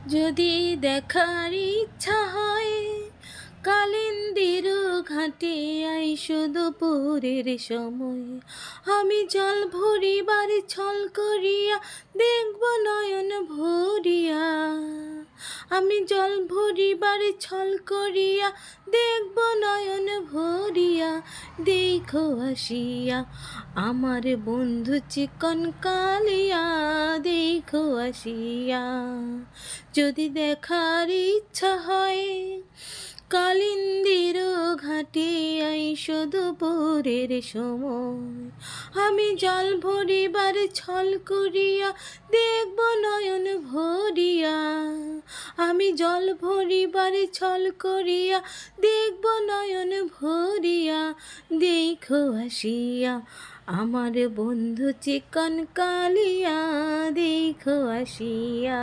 যদি দেখার ইচ্ছা হয় কালিন্দির ঘাটে আইসো দুপুরের সময়, আমি জল ভরিবার ছল করিয়া দেখব নয়ন ভরিয়া। আমি জল ভরিবার ছল করিয়া দেখব নয়ন ভরিয়া। দেখো আসিয়া আমার বন্ধু চিকন কালিয়া, দেখো আসিয়া। যদি দেখার ইচ্ছা হয় কালিন্দির ঘাটে আইসো দুপুরের সময়, আমি জল ভরিবার ছল করিয়া দেখব নয়ন ভরিয়া। আমি জল ভরিবার ছল করিয়া দেখব নয়ন ভরিয়া। দেখো আসিয়া আমার বন্ধু চিকন কালিয়া, দেখো আসিয়া।